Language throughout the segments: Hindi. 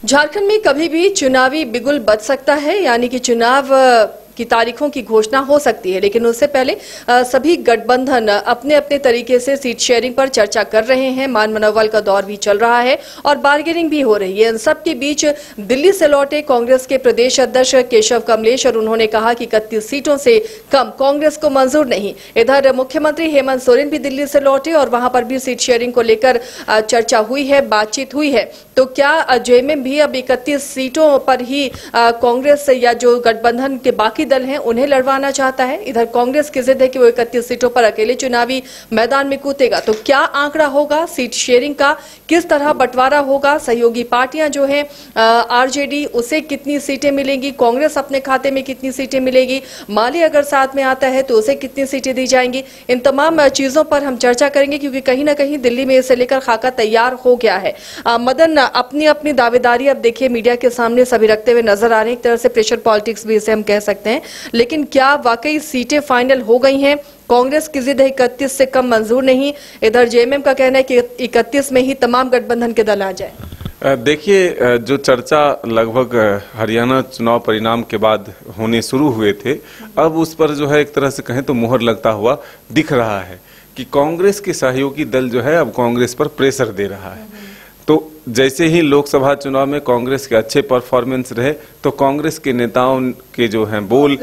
झारखंड में कभी भी चुनावी बिगुल बज सकता है, यानी कि चुनाव की तारीखों की घोषणा हो सकती है, लेकिन उससे पहले सभी गठबंधन अपने अपने तरीके से सीट शेयरिंग पर चर्चा कर रहे हैं। मान मनोबल का दौर भी चल रहा है और बार्गेनिंग भी हो रही है। इन सब के बीच दिल्ली से लौटे कांग्रेस के प्रदेश अध्यक्ष केशव कमलेश और उन्होंने कहा कि 31 सीटों से कम कांग्रेस को मंजूर नहीं। इधर मुख्यमंत्री हेमंत सोरेन भी दिल्ली से लौटे और वहां पर भी सीट शेयरिंग को लेकर चर्चा हुई है, बातचीत हुई है। तो क्या जेएमएम भी अब 31 सीटों पर ही कांग्रेस या जो गठबंधन के बाकी दल हैं उन्हें लड़वाना चाहता है? इधर कांग्रेस की जिद है कि वो 31 सीटों पर अकेले चुनावी मैदान में कूदेगा। तो क्या आंकड़ा होगा सीट शेयरिंग का, किस तरह बंटवारा होगा? सहयोगी पार्टियां जो हैं आरजेडी, उसे कितनी सीटें मिलेंगी? कांग्रेस अपने खाते में कितनी सीटें मिलेगी? माले अगर साथ में आता है तो उसे कितनी सीटें दी जाएंगी? इन तमाम चीजों पर हम चर्चा करेंगे, क्योंकि कहीं ना कहीं दिल्ली में इसे लेकर खाका तैयार हो गया है। मदन, अपनी अपनी दावेदारी अब देखिए मीडिया के सामने सभी रखते हुए नजर आ रहे हैं। एक तरह से प्रेशर पॉलिटिक्स भी इसे हम कह सकते हैं, लेकिन क्या वाकई सीटें फाइनल हो गई हैं? कांग्रेस की जिद है 31 से कम मंजूर नहीं। इधर जेएमएम का कहना है कि 31 में ही तमाम गठबंधन के दल आ जाए। देखिए, जो चर्चा लगभग हरियाणा चुनाव परिणाम के बाद होने शुरू हुए थे, अब उस पर जो है एक तरह से कहें तो मुहर लगता हुआ दिख रहा है कि कांग्रेस के सहयोगी दल जो है अब कांग्रेस पर प्रेशर दे रहा है। तो जैसे ही लोकसभा चुनाव में कांग्रेस के अच्छे परफॉर्मेंस रहे तो कांग्रेस के नेताओं के जो हैं बोल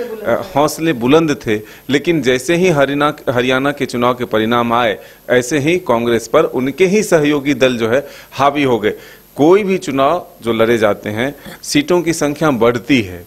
हौसले बुलंद थे, लेकिन जैसे ही हरियाणा के चुनाव के परिणाम आए, ऐसे ही कांग्रेस पर उनके ही सहयोगी दल जो है हावी हो गए। कोई भी चुनाव जो लड़े जाते हैं, सीटों की संख्या बढ़ती है,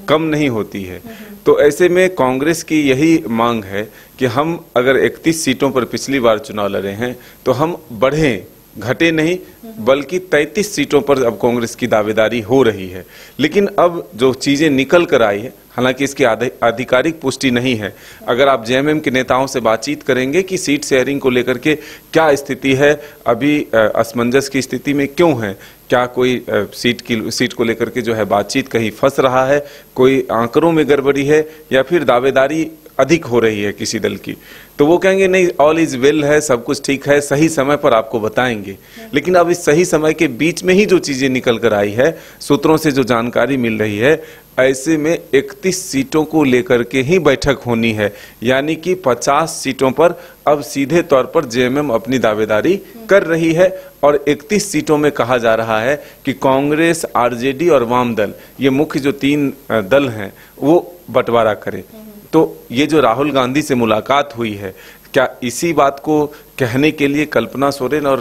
कम नहीं होती है। तो ऐसे में कांग्रेस की यही मांग है कि हम अगर 31 सीटों पर पिछली बार चुनाव लड़े हैं तो हम बढ़ें, घटे नहीं, बल्कि 33 सीटों पर अब कांग्रेस की दावेदारी हो रही है। लेकिन अब जो चीजें निकल कर आई है, हालांकि इसकी आधिकारिक पुष्टि नहीं है। अगर आप जेएमएम के नेताओं से बातचीत करेंगे कि सीट शेयरिंग को लेकर के क्या स्थिति है, अभी असमंजस की स्थिति में क्यों है, क्या कोई सीट को लेकर के जो है बातचीत कहीं फंस रहा है, कोई आंकड़ों में गड़बड़ी है, या फिर दावेदारी अधिक हो रही है किसी दल की, तो वो कहेंगे नहीं, ऑल इज वेल है, सब कुछ ठीक है, सही समय पर आपको बताएंगे। लेकिन अब इस सही समय के बीच में ही जो चीजें निकल कर आई है, सूत्रों से जो जानकारी मिल रही है, ऐसे में 31 सीटों को लेकर के ही बैठक होनी है। यानी कि 50 सीटों पर अब सीधे तौर पर जेएमएम अपनी दावेदारी कर रही है और 31 सीटों में कहा जा रहा है कि कांग्रेस, आरजेडी और वाम दल, ये मुख्य जो 3 दल हैं, वो बंटवारा करे। तो ये जो राहुल गांधी से मुलाकात हुई है, क्या इसी बात को कहने के लिए कल्पना सोरेन और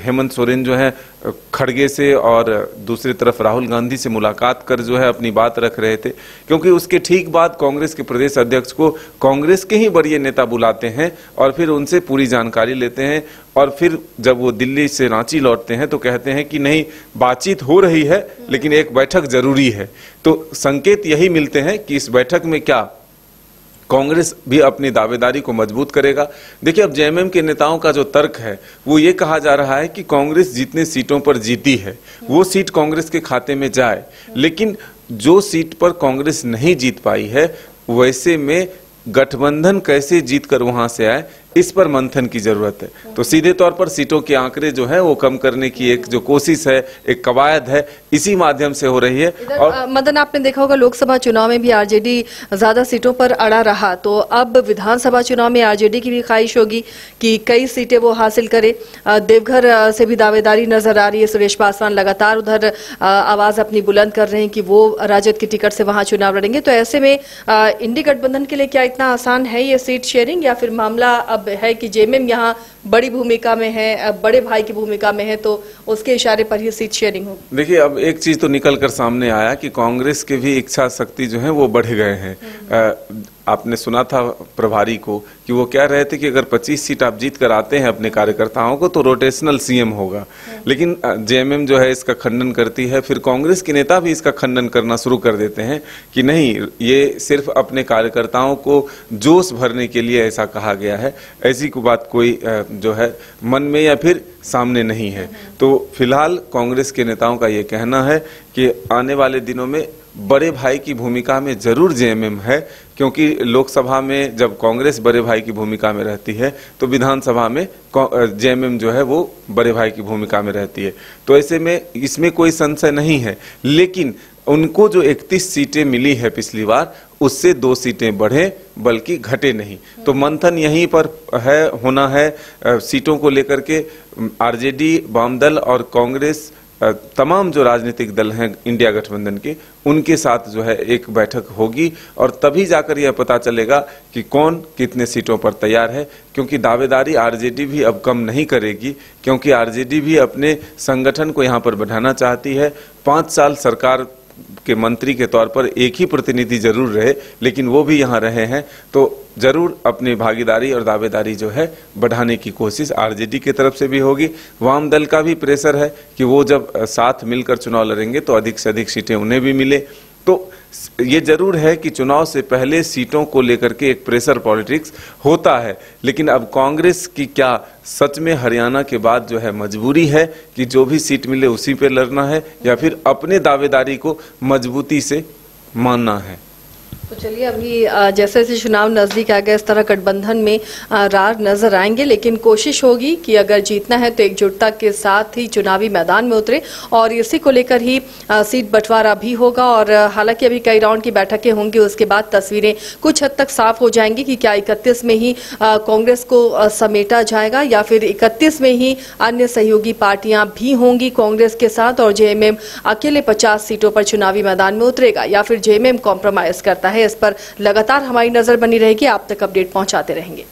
हेमंत सोरेन जो है खड़गे से और दूसरी तरफ राहुल गांधी से मुलाकात कर जो है अपनी बात रख रहे थे? क्योंकि उसके ठीक बाद कांग्रेस के प्रदेश अध्यक्ष को कांग्रेस के ही वरीय नेता बुलाते हैं और फिर उनसे पूरी जानकारी लेते हैं, और फिर जब वो दिल्ली से रांची लौटते हैं तो कहते हैं कि नहीं, बातचीत हो रही है लेकिन एक बैठक जरूरी है। तो संकेत यही मिलते हैं कि इस बैठक में क्या कांग्रेस भी अपनी दावेदारी को मजबूत करेगा। देखिए, अब जेएमएम के नेताओं का जो तर्क है वो ये कहा जा रहा है कि कांग्रेस जितने सीटों पर जीती है वो सीट कांग्रेस के खाते में जाए, लेकिन जो सीट पर कांग्रेस नहीं जीत पाई है वैसे में गठबंधन कैसे जीत कर वहां से आए, इस पर मंथन की जरूरत है। तो सीधे तौर पर सीटों के आंकड़े जो है वो कम करने की एक जो कोशिश है, एक कवायद है, इसी माध्यम से हो रही है। और मदन, आपने देखा होगा लोकसभा चुनाव में भी आरजेडी ज्यादा सीटों पर अड़ा रहा, तो अब विधानसभा चुनाव में आरजेडी की भी ख्वाहिश होगी कि कई सीटें वो हासिल करे। देवघर से भी दावेदारी नजर आ रही है। सुरेश पासवान लगातार उधर आवाज अपनी बुलंद कर रहे हैं कि वो राजद की टिकट से वहां चुनाव लड़ेंगे। तो ऐसे में इंडी गठबंधन के लिए क्या इतना आसान है ये सीट शेयरिंग, या फिर मामला अब है कि जेएमएम यहाँ बड़ी भूमिका में है, बड़े भाई की भूमिका में है, तो उसके इशारे पर ही सीट शेयरिंग होगी? देखिए, अब एक चीज तो निकल कर सामने आया कि कांग्रेस के भी इच्छा शक्ति जो है वो बढ़ गए हैं। आपने सुना था प्रभारी को कि वो कह रहे थे कि अगर 25 सीट आप जीत कर आते हैं अपने कार्यकर्ताओं को तो रोटेशनल सीएम होगा। लेकिन जेएमएम जो है इसका खंडन करती है, फिर कांग्रेस के नेता भी इसका खंडन करना शुरू कर देते हैं कि नहीं, ये सिर्फ अपने कार्यकर्ताओं को जोश भरने के लिए ऐसा कहा गया है, ऐसी कोई बात कोई जो है मन में या फिर सामने नहीं है। तो फिलहाल कांग्रेस के नेताओं का ये कहना है कि आने वाले दिनों में बड़े भाई की भूमिका में जरूर जेएमएम है, क्योंकि लोकसभा में जब कांग्रेस बड़े भाई की भूमिका में रहती है तो विधानसभा में जेएमएम जो है वो बड़े भाई की भूमिका में रहती है। तो ऐसे में इसमें कोई संशय नहीं है, लेकिन उनको जो 31 सीटें मिली है पिछली बार, उससे 2 सीटें बढ़े बल्कि घटे नहीं। तो मंथन यहीं पर है, होना है सीटों को लेकर के। आरजेडी, वामदल और कांग्रेस, तमाम जो राजनीतिक दल हैं इंडिया गठबंधन के, उनके साथ जो है एक बैठक होगी और तभी जाकर यह पता चलेगा कि कौन कितने सीटों पर तैयार है। क्योंकि दावेदारी आरजेडी भी अब कम नहीं करेगी, क्योंकि आरजेडी भी अपने संगठन को यहाँ पर बढ़ाना चाहती है। 5 साल सरकार के मंत्री के तौर पर एक ही प्रतिनिधि जरूर रहे, लेकिन वो भी यहाँ रहे हैं, तो जरूर अपनी भागीदारी और दावेदारी जो है बढ़ाने की कोशिश आरजेडी की तरफ से भी होगी। वाम दल का भी प्रेशर है कि वो जब साथ मिलकर चुनाव लड़ेंगे तो अधिक से अधिक सीटें उन्हें भी मिले। तो ये जरूर है कि चुनाव से पहले सीटों को लेकर के एक प्रेशर पॉलिटिक्स होता है, लेकिन अब कांग्रेस की क्या सच में हरियाणा के बाद जो है मजबूरी है कि जो भी सीट मिले उसी पे लड़ना है, या फिर अपने दावेदारी को मजबूती से मानना है? तो चलिए, अभी जैसे जैसे चुनाव नजदीक आ गया, इस तरह गठबंधन में रार नजर आएंगे, लेकिन कोशिश होगी कि अगर जीतना है तो एकजुटता के साथ ही चुनावी मैदान में उतरे और इसी को लेकर ही सीट बंटवारा भी होगा। और हालांकि अभी कई राउंड की बैठकें होंगी, उसके बाद तस्वीरें कुछ हद तक साफ हो जाएंगी कि क्या 31 में ही कांग्रेस को समेटा जाएगा या फिर 31 में ही अन्य सहयोगी पार्टियां भी होंगी कांग्रेस के साथ और जेएमएम अकेले 50 सीटों पर चुनावी मैदान में उतरेगा, या फिर जेएमएम कॉम्प्रोमाइज करता है। इस पर लगातार हमारी नजर बनी रहेगी, आप तक अपडेट पहुंचाते रहेंगे।